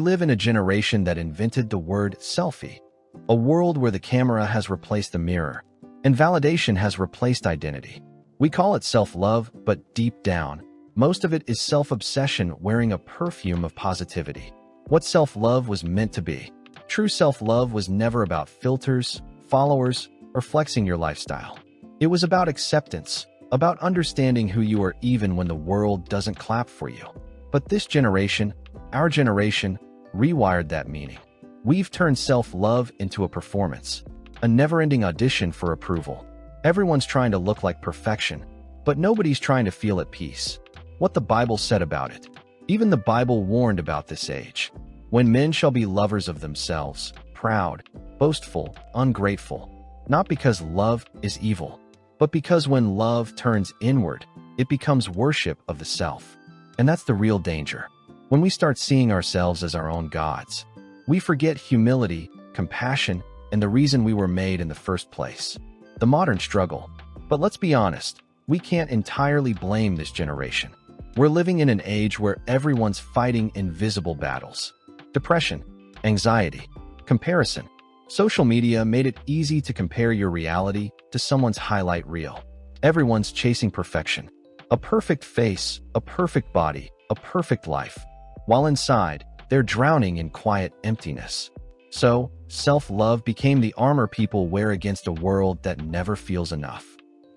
live in a generation that invented the word selfie, a world where the camera has replaced the mirror, and validation has replaced identity. We call it self-love, but deep down, most of it is self-obsession wearing a perfume of positivity. What self-love was meant to be. True self-love was never about filters, followers, or flexing your lifestyle. It was about acceptance, about understanding who you are even when the world doesn't clap for you. But this generation, our generation, rewired that meaning. We've turned self-love into a performance, a never-ending audition for approval. Everyone's trying to look like perfection, but nobody's trying to feel at peace. What the Bible said about it. Even the Bible warned about this age. When men shall be lovers of themselves, proud, boastful, ungrateful, not because love is evil, but because when love turns inward, it becomes worship of the self. And that's the real danger. When we start seeing ourselves as our own gods, we forget humility, compassion, and the reason we were made in the first place. The modern struggle. But let's be honest, we can't entirely blame this generation. We're living in an age where everyone's fighting invisible battles. Depression, anxiety, comparison. Social media made it easy to compare your reality to someone's highlight reel. Everyone's chasing perfection. A perfect face, a perfect body, a perfect life. While inside, they're drowning in quiet emptiness. So, self-love became the armor people wear against a world that never feels enough.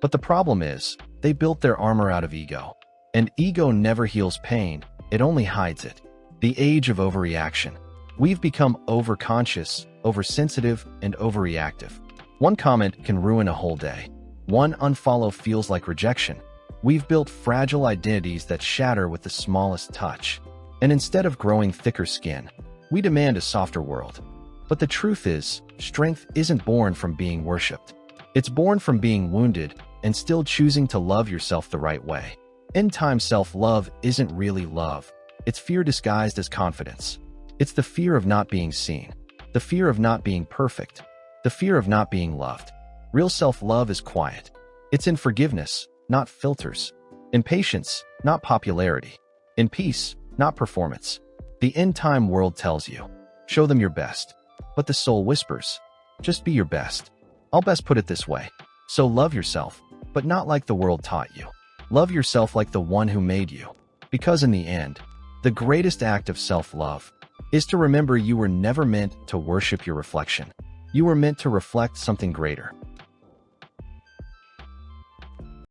But the problem is, they built their armor out of ego. And ego never heals pain, it only hides it. The age of overreaction. We've become overconscious, oversensitive, and overreactive. One comment can ruin a whole day. One unfollow feels like rejection. We've built fragile identities that shatter with the smallest touch. And instead of growing thicker skin, we demand a softer world. But the truth is, strength isn't born from being worshipped. It's born from being wounded and still choosing to love yourself the right way. End-time self-love isn't really love. It's fear disguised as confidence. It's the fear of not being seen, the fear of not being perfect, the fear of not being loved. Real self-love is quiet. It's in forgiveness, not filters. In patience, not popularity. In peace, not performance. The end-time world tells you, show them your best. But the soul whispers, just be your best. I'll best put it this way. So love yourself, but not like the world taught you. Love yourself like the one who made you. Because in the end, the greatest act of self-love is to remember you were never meant to worship your reflection. You were meant to reflect something greater.